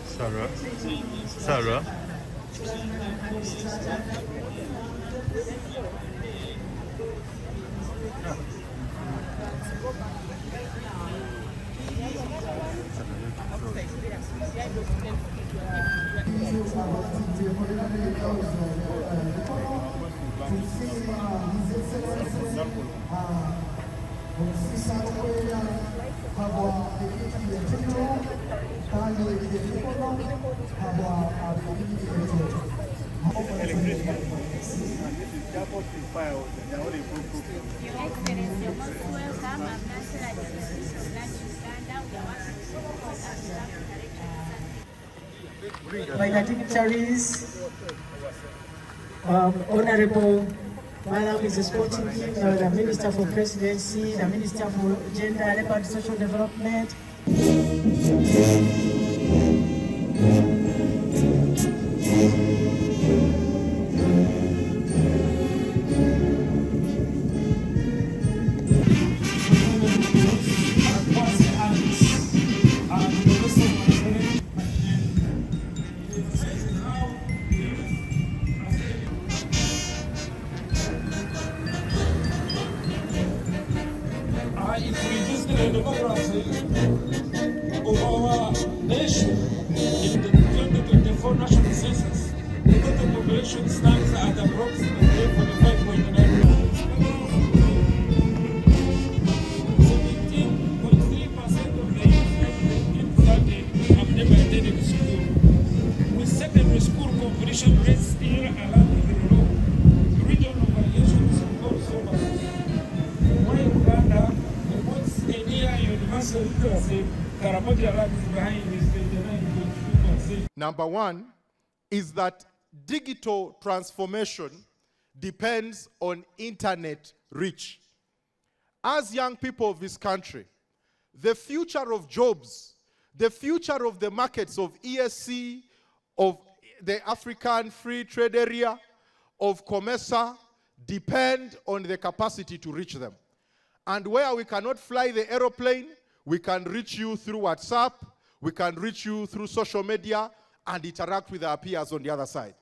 Sarah. Sarah. By the dignitaries, Honorable Madam is sporting team, the Minister for Presidency, the Minister for Gender, Labour and Social Development. If we just get a democracy of our nation in the 2024 national census, the total population stands at approximately 45.9 million. 17.3% of the youth have never attended school, with secondary school completion rates still alarmingly low. Regional variations also massive. Why Uganda reports a near universal literacy, Karamoja lags behind with 29.2%. Number one is that digital transformation depends on internet reach. As young people of this country, the future of jobs, the future of the markets of ESC, of the African Free Trade Area, of COMESA, depend on the capacity to reach them. And where we cannot fly the aeroplane, we can reach you through WhatsApp, we can reach you through social media, and interact with our peers on the other side.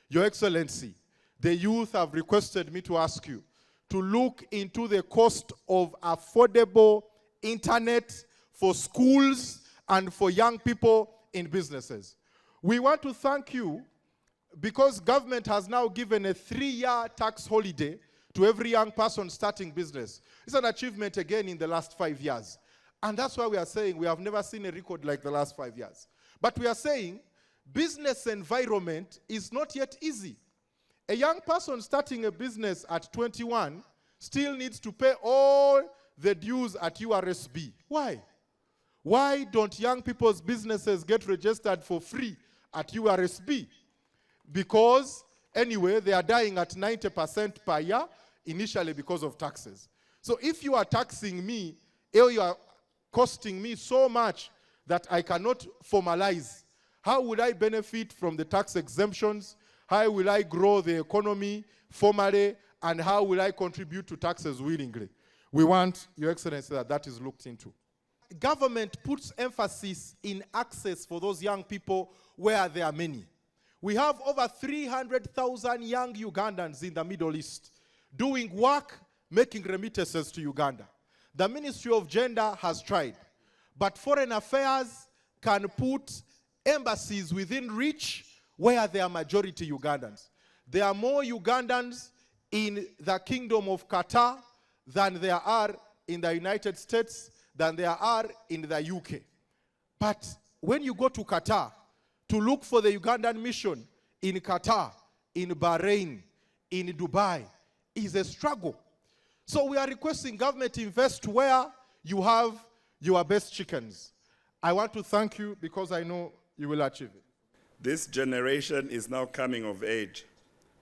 Your Excellency, the youth have requested me to ask you to look into the cost of affordable internet for schools and for young people in businesses. We want to thank you because government has now given a 3-year tax holiday to every young person starting business. It's an achievement again in the last 5 years. And that's why we are saying we have never seen a record like the last 5 years. But we are saying business environment is not yet easy. A young person starting a business at 21 still needs to pay all the dues at URSB. Why? Why don't young people's businesses get registered for free at URSB? Because anyway, they are dying at 90% per year, initially because of taxes. So if you are taxing me, or you are costing me so much that I cannot formalize, how would I benefit from the tax exemptions? How will I grow the economy formally? And how will I contribute to taxes willingly? We want, Your Excellency, that that is looked into. Government puts emphasis in access for those young people where there are many. We have over 300,000 young Ugandans in the Middle East doing work, making remittances to Uganda. The Ministry of Gender has tried, but Foreign Affairs can put embassies within reach where there are majority Ugandans. There are more Ugandans in the Kingdom of Qatar than there are in the United States, than there are in the UK. But when you go to Qatar to look for the Ugandan mission in Qatar, in Bahrain, in Dubai, is a struggle. So we are requesting government invest where you have your best chickens. I want to thank you because I know you will achieve it. This generation is now coming of age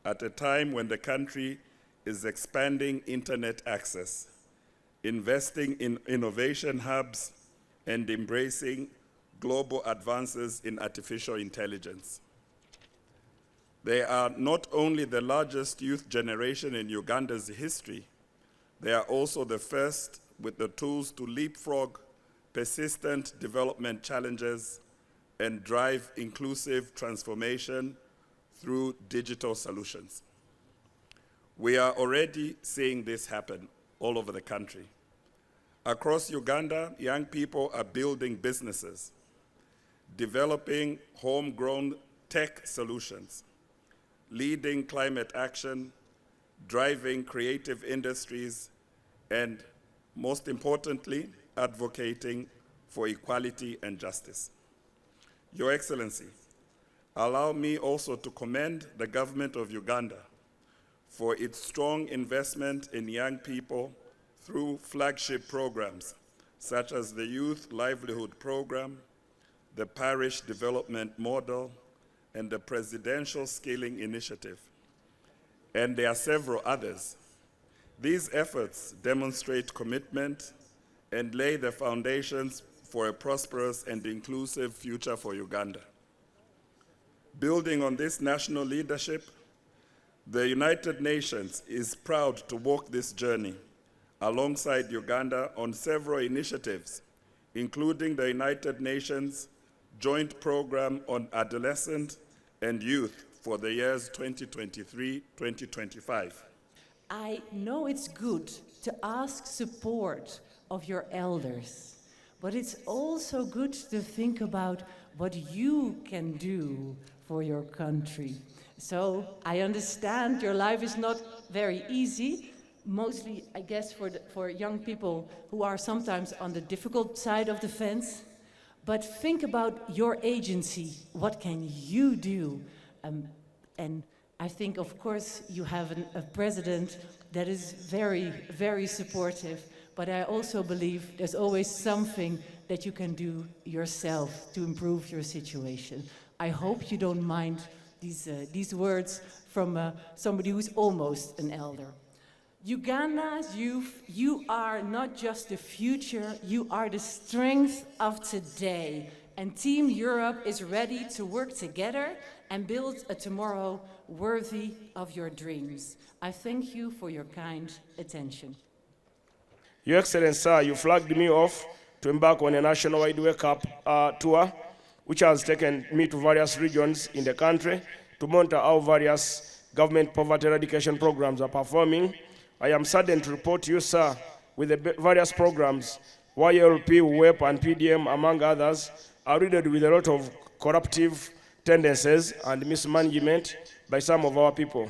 at a time when the country is expanding internet access, investing in innovation hubs, and embracing global advances in artificial intelligence. They are not only the largest youth generation in Uganda's history, they are also the first with the tools to leapfrog persistent development challenges and drive inclusive transformation through digital solutions. We are already seeing this happen all over the country. Across Uganda, young people are building businesses, developing homegrown tech solutions, leading climate action, driving creative industries, and most importantly, advocating for equality and justice. Your Excellency, allow me also to commend the government of Uganda for its strong investment in young people through flagship programs such as the Youth Livelihood Program, the Parish Development Model, and the Presidential Skilling Initiative. And there are several others. These efforts demonstrate commitment and lay the foundations for a prosperous and inclusive future for Uganda. Building on this national leadership, the United Nations is proud to walk this journey alongside Uganda on several initiatives, including the United Nations Joint Program on Adolescent and Youth for the years 2023-2025. I know it's good to ask support of your elders, but it's also good to think about what you can do for your country. So I understand your life is not very easy, mostly, I guess, for young people who are sometimes on the difficult side of the fence. But think about your agency. What can you do? And I think, of course, you have a president that is very, very supportive. But I also believe there's always something that you can do yourself to improve your situation. I hope you don't mind these words from somebody who's almost an elder. Uganda's youth, you are not just the future, you are the strength of today. And Team Europe is ready to work together and build a tomorrow worthy of your dreams. I thank you for your kind attention. Your Excellency, sir, you flagged me off to embark on a nationwide wake-up tour, which has taken me to various regions in the country to monitor how various government poverty eradication programs are performing. I am saddened to report to you, sir, with the various programs, YLP, WEP, and PDM, among others, are riddled with a lot of corruptive tendencies and mismanagement by some of our people.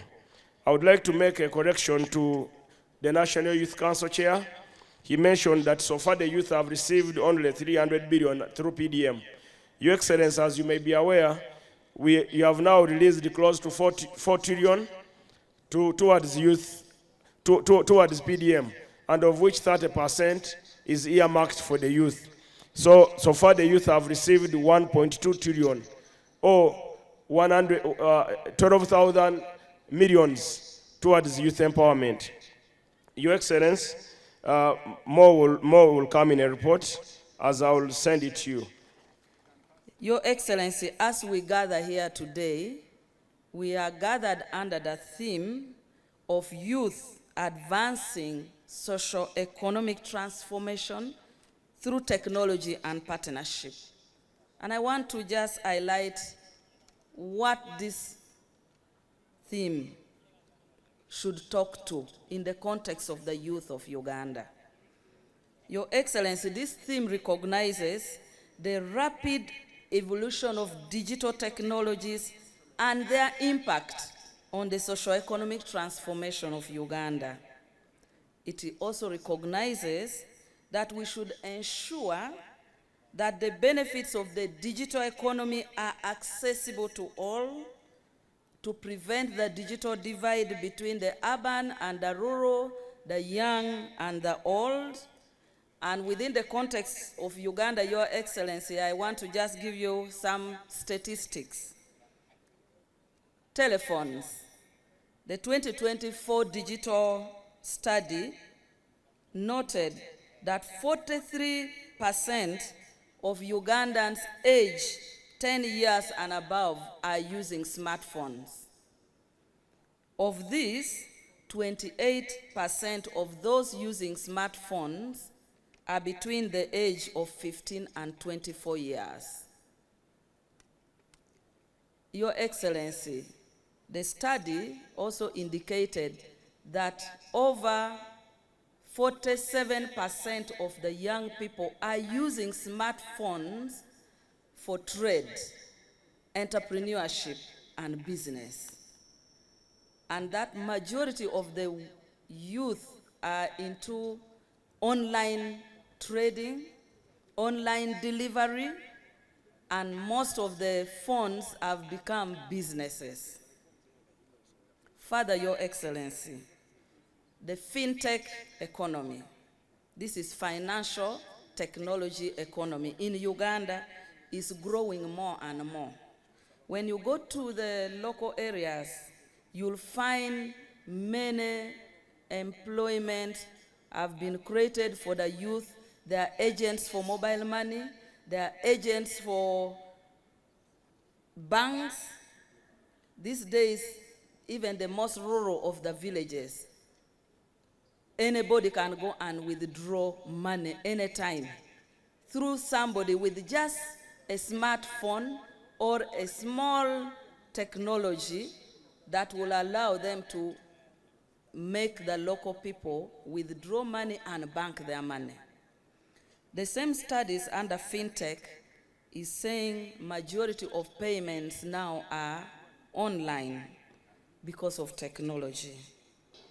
I would like to make a correction to the National Youth Council Chair. He mentioned that so far the youth have received only 300 billion through PDM. Your Excellency, as you may be aware, you have now released close to 4 trillion towards youth, towards PDM, and of which 30% is earmarked for the youth. So far the youth have received 1.2 trillion, or 12,000 millions towards youth empowerment. Your Excellency, more will come in a report as I will send it to you. Your Excellency, as we gather here today, we are gathered under the theme of youth advancing socio-economic transformation through technology and partnership. And I want to just highlight what this theme should talk to in the context of the youth of Uganda. Your Excellency, this theme recognizes the rapid evolution of digital technologies and their impact on the socio-economic transformation of Uganda. It also recognizes that we should ensure that the benefits of the digital economy are accessible to all, to prevent the digital divide between the urban and the rural, the young and the old. And within the context of Uganda, Your Excellency, I want to just give you some statistics. Telephones. The 2024 digital study noted that 43% of Ugandans aged 10 years and above are using smartphones. Of these, 28% of those using smartphones are between the age of 15 and 24 years. Your Excellency, the study also indicated that over 47% of the young people are using smartphones for trade, entrepreneurship, and business. And that majority of the youth are into online trading, online delivery, and most of the phones have become businesses. Further, Your Excellency, the fintech economy, this is financial technology economy in Uganda, is growing more and more. When you go to the local areas, you'll find many employment have been created for the youth. There are agents for mobile money, there are agents for banks. These days, even the most rural of the villages, anybody can go and withdraw money anytime through somebody with just a smartphone or a small technology that will allow them to make the local people withdraw money and bank their money. The same studies under fintech is saying majority of payments now are online because of technology.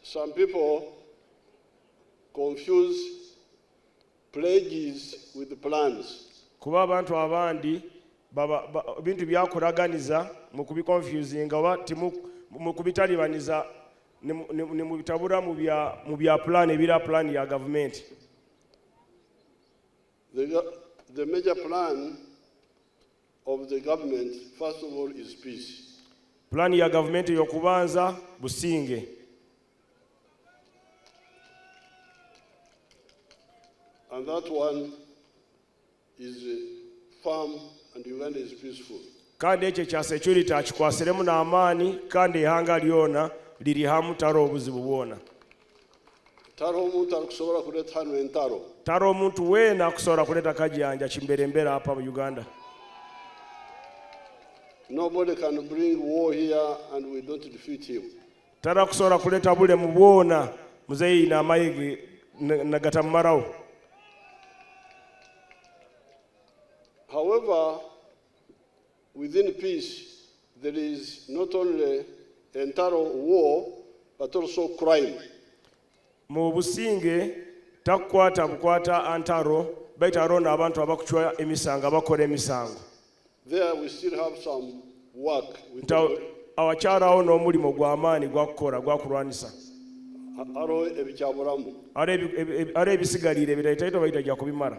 Some people confuse pledges with plans. Kuba abantu abandi bintu byakulaganiza mu kubiconfusing oba mu kubitalibaniza ne mu bitabura mu bya plan ebira plan ya government. The major plan of the government, first of all, is peace. Plan ya government yokubanza businge. And that one is firm and Uganda is peaceful. Kandi ekyo kya security akikwasiremu n'amaani kandi ihanga lyona liri hamu taro obuzibu bwona. Taro omuntu akusobola kuleta hano entaro. Taro omuntu weena akusobola kuleta kajanja kimberembera hapa mu Uganda. Nobody can bring war here and we don't defeat him. Tara kusobola kuleta bule mu bwona muzeyi na mayigi nagatamarawo. However, within peace, there is not only entire war, but also crime. Mu businge takwata bukwata antaro baitaro na abantu abakuchwa emisanga bakora emisango. There we still have some work with awachara ono mulimo gw'amaani gwakukora gwakulwanisa. Aro ebikyabulamu. Are ebisigalire bitaito baita kubimara.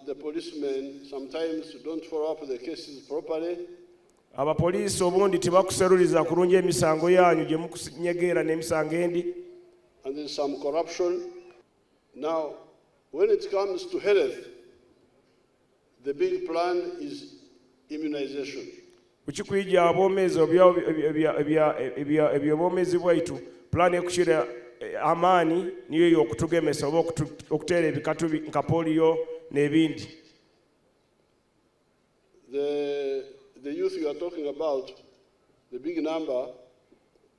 The policemen sometimes don't follow up the cases properly. Abapoliisi obundi tibakuseruliza kurungi emisango yanyu gye mukunyegeera n'emisango endi. And there's some corruption. Now, when it comes to health, the big plan is immunization. Ukikwijja abomezi ebyobomezi bwaitu plan ekushira amaani niyo yokutugemesa oba okuteera ebikatu nka polio n'ebindi. The youth you are talking about, the big number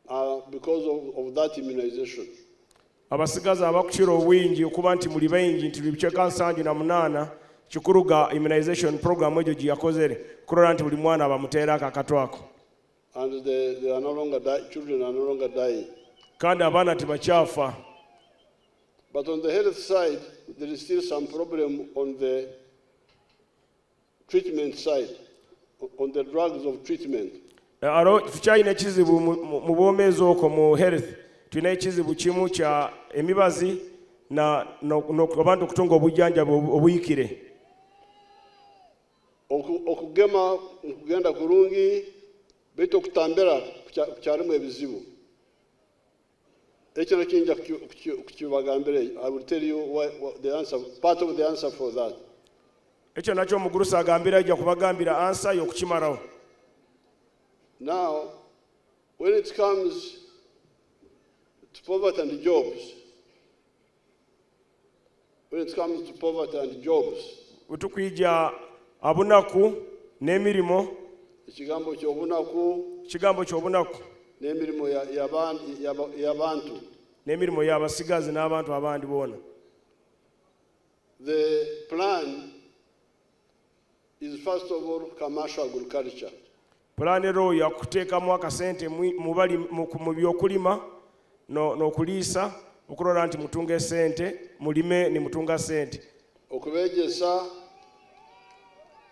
are because of that immunization. Abasigazi abakushira obwingi okuba nti muli baingi nti bicheka 78 kikuruga immunization program ejo giyakozere kurora nti buli mwana abamuteera akakato ako. And they are no longer children are no longer dying. Kandi abaana tibakyafa. But on the health side, there is still some problem on the treatment side, on the drugs of treatment. Aro tukyalina ekizibu mu bwomeezi okwo mu health tulina ekizibu kimu kya emibazi n'abantu okutunga obujjanjabi obuyikire. Okugema kugenda kurungi baitu okutambira kukyalimu ebizibu. Ekyo kinja kukibagambira. I will tell you what the answer, part of the answer for that. Ekyo nakyo omugurusa agambira ajja kubagambira answer y'okukimalawo. Now, when it comes to poverty and jobs, wetukwijja abunaku n'emirimo, ekigambo ky'obunaku n'emirimo y'abantu, n'emirimo y'abasigazi n'abantu abandi boona. The plan is first of all commercial agriculture. Pulaani ero yakuteekamu akasente mu byokulima n'okuliisa okulola nti mutunga sente, mulime ne mutunga sente.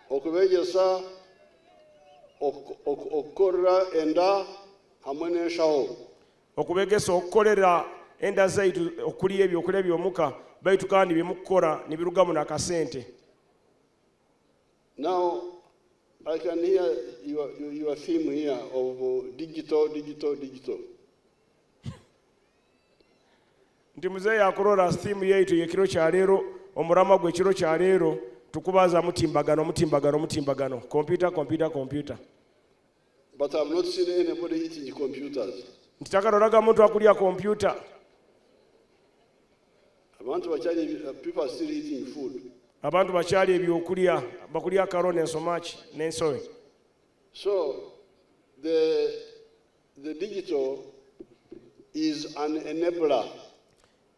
Okubeegesa okukolera enda hamwe n'enshaho. Okubeegesa okukolera enda zaitu okuliya ebyokulya by'omuka baitu kandi byemukukola ne birugamu n'akasente. Now, I can hear your theme here of digital. Nti muzeeyi akulola theme yaitu y'ekiro kya leero, omurama gw'ekiro kya leero tukubaza mutimbagano, computer. But I have not seen anybody eating computers. Nti takalolaga muntu akulya computer. People are still eating food. Abantu bakyali ebyokulya, bakulya karo n'ensomaki n'ensowe. So, the digital is an enabler.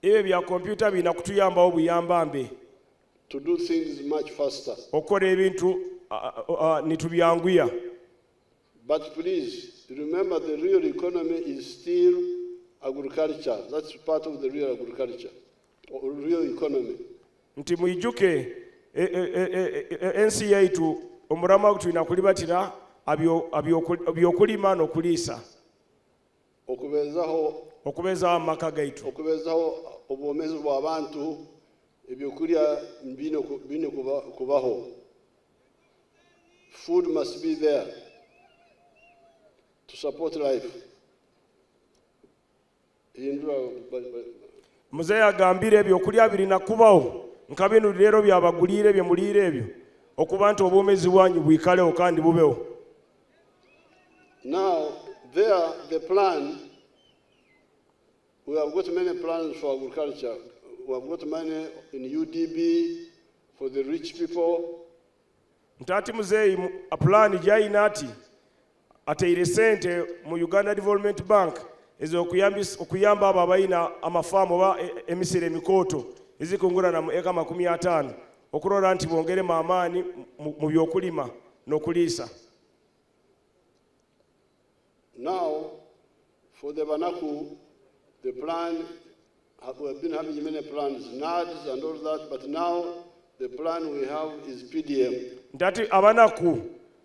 Ebyo bya computer bina kutuyambawo buyambambe. To do things much faster. Okukola ebintu nitubyanguya. But please, remember the real economy is still agriculture. That's part of the real agriculture, or real economy. Nti muijuke ensi yaitu omurama tulina kulibatira abyokulima n'okuliisa. Okubeezaho amaka gaitu. Okubeezaho obwomezi bw'abantu ebyokulya bine kubaho. Food must be there to support life. Muzeeyi agambire ebyokulya birina kubawo nka bino leero byabagulire bye muliire ebyo okuba nti obwomezi bwanyu bwikalewo kandi bubewo. Now, the plan, we have got many plans for agriculture. We have got money in UDB for the rich people. Ntati muzeeyi plan gyayina ati ateire sente mu Uganda Development Bank okuyamba abo abalina amafaamu oba emisiri emikooto ezikungulana mu eka 50 okulola nti bongeremu amaani mu byokulima n'okuliisa. Now, for the Banaku, the plan, we have been having many plans, NADs and all that, but now the plan we have is PDM. Ntati abanaku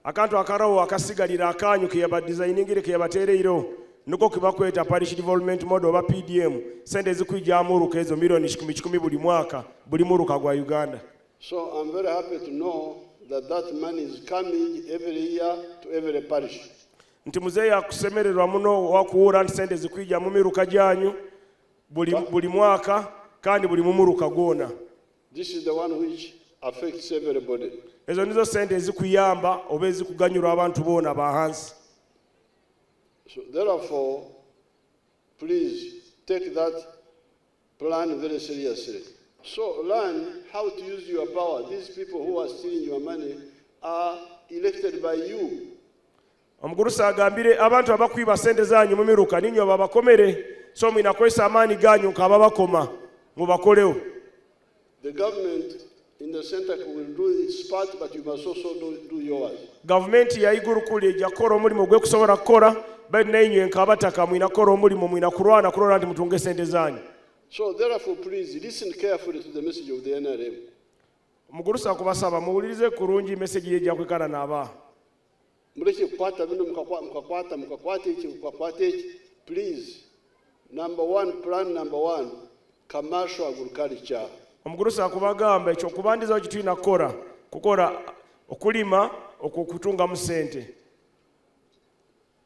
akantu akarawo akasigalira akanyu ke yabadizayiningire ke yabatereiro nuko kibakweta parish development model oba PDM sente zikwijja muruka ezo milioni 10 buli mwaka buli muruka gwa Uganda. So I'm very happy to know that money is coming every year to every parish. Nti muzeeyi akusemererwa muno wakuwura nti sente zikwijja mu miruka gyanyu buli mwaka kandi buli muruka gwona. This is the one which affects everybody. Ezo nizo sente ezikuyamba oba ezikuganyulwa abantu boona bahansi. So therefore, please take that plan very seriously. So learn how to use your power. These people who are stealing your money are elected by you. Omugurusa agambire abantu abakwiba sente zanyu mu miruka ninyo babakomere so mwina kwesa amaani ganyu nk'ababakoma mubakolewo. The government in the center will do its part, but you must also do yours. Government ya iguru kuli ejja kukola omulimo gwe kusobola kukola bali nainywe nk'abataka mwina kukola omulimo mwina kulwana kulola nti mutunge sente zanyu. So therefore, please listen carefully to the message of the NRM. Omugurusa kubasaba muwulirize kurungi message yejja kwekana n'aba. Muleke kukwata bino mukakwata iki. Please, plan number one, commercial agriculture. Omugurusa kubagamba ekyo kubandizawo kitulina kukola okulima okutunga mu sente.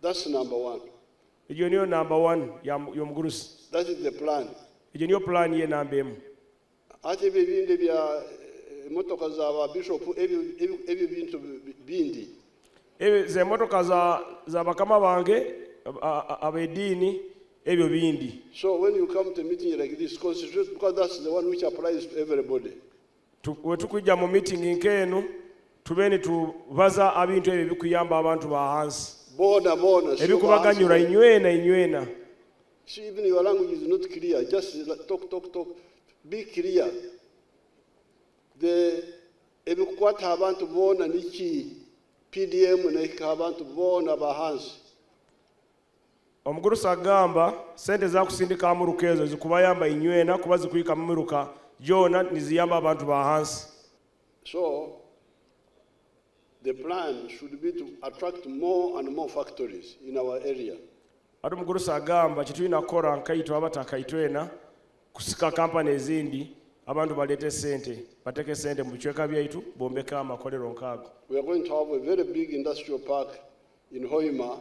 That's number one. Egyo niyo number 1 y'omugurusi. That is the plan. Egyo niyo plan ye namba emu. Ate ebibinde bya motoka za bishop ebyo bintu bindi. Ze motoka za bakama bange abedini ebyo bindi. So when you come to a meeting like this, concentrate, because that's the one which applies to everybody. Wetukujja mu meeting nk'eno tubeni tubaza abintu ebyo bikuyamba abantu ba hansi. Bona. Ebikubaganyula inywena. See, even your language is not clear. Just talk. Be clear. Ebikukwata abantu bona niki PDM na abantu bona ba hansi. Omugurusi agamba sente za kusindika amuruka ezo zikubayamba inywena kuba zikuyika mu miruka jona niziyamba abantu ba hansi. So the plan should be to attract more and more factories in our area. Ati omugurusi agamba kitulina kora nkaito abatakaitwena kusika kampani ezindi abantu balete sente bateke sente mu bichweka byaitu bombeka amakolero nkago. We are going to have a very big industrial park in Hoima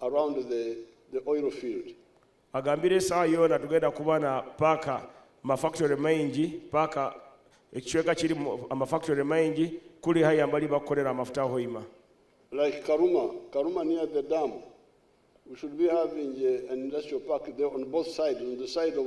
around the oil field. Agambire saa yona tugenda kuba na paka mafactory maingi paka ekichweka kiri amafactory maingi kuli haya mbali bakolera amafuta Hoima. Like Karuma near the dam. We should be having an industrial park there on both sides, on the side of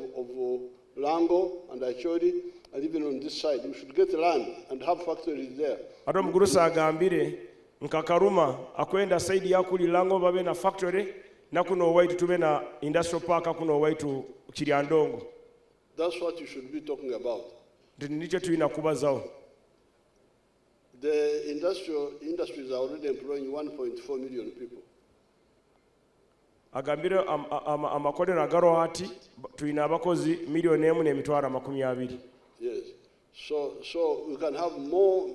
Lango and Achori, and even on this side. We should get land and have factories there. Ado mugurusa agambire nka Karuma akwenda side ya kuli Lango babe na factory na kuno waitu tube na industrial park kuno waitu Kiriandongo. That's what you should be talking about. Nicho tuina kubazao. The industries are already employing 1.4 million people. Agambire amakolero agaro hati tuina abakozi milioni 1.20. Yes. So we can have more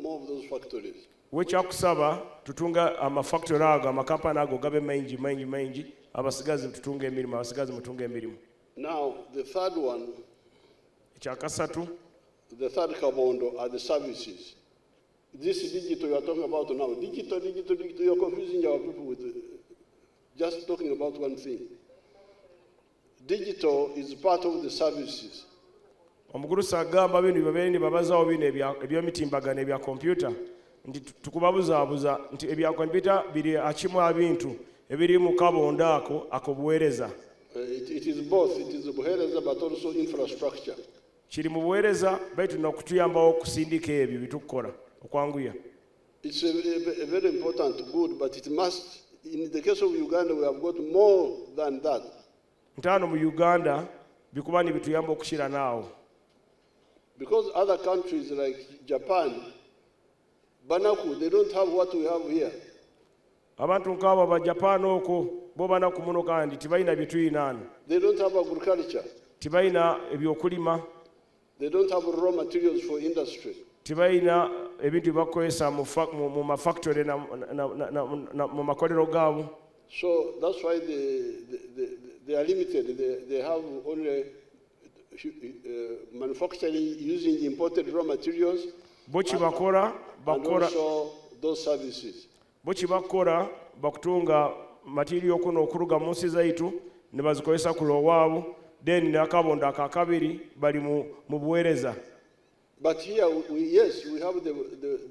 of those factories. Wecha kusaba tutunga amafactory ago amakampani ago gabe maingi abasigazi tutunga emirimu abasigazi mutunga emirimu. Now the third one, ekyakasatu, the third kabondo are the services. This digital you are talking about now, digital, you are confusing our people with just talking about one thing. Digital is part of the services. Omugurusi agamba bino babeni babazawo bino ebyomitimbagano ebya computer nti tukubabuzabuza nti ebya computer biri akimu abintu ebiri mu kabondo ako buweereza. It is both. It is buweereza but also infrastructure. Kiri mu buweereza baitu n'okutuyambawo okusindika ebyo bitukola okwanguya. It's a very important good, but it must, in the case of Uganda, we have got more than that. Ntano mu Uganda bikubani bituyamba okushira naawo. Because other countries like Japan, Banaku, they don't have what we have here. Abantu nkaba ba Japan oko bo banaku muno kandi tibaina bituyinana. They don't have agriculture. Tibaina ebyokulima. They don't have raw materials for industry. Tibaina ebintu bakozesa mu mafactory na mu makolero gaabo. So that's why they are limited. They have only manufacturing using imported raw materials. Bochi bakora and also those services. Bochi bakora bakutunga material kuno okuruga mu nsi zaitu ne bazikozesa kulowaabo then nakabondo akakabiri bali mu buweereza. But here, we have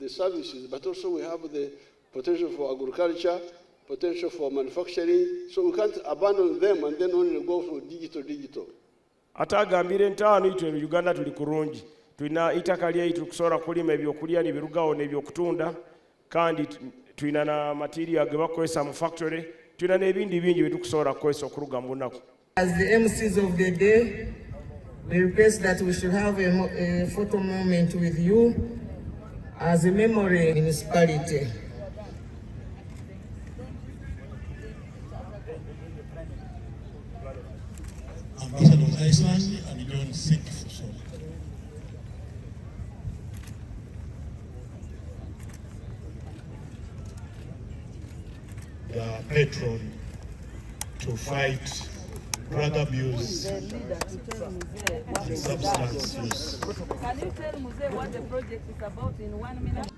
the services, but also we have the potential for agriculture, potential for manufacturing. So we can't abandon them and then only go for digital. Atagambire ntano itwe Uganda tuli kurungi. Tuina itaka lyaitu kusobola kulima ebyokulya n'ebirugawo n'ebyokutunda kandi tuina na material ge bakozesa mu factory. Tuina n'ebindi bingi bitukusobola kukozesa okuruga mu lunaku. As the MCs of the day, we request that we should have a photo moment with you as a memory municipality. Ambassador of Iceland and John Sinkfo. The patron to fight drug abuse and substance use. Can you tell Muse what the project is about in 1 minute?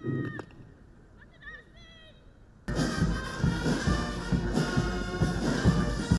you.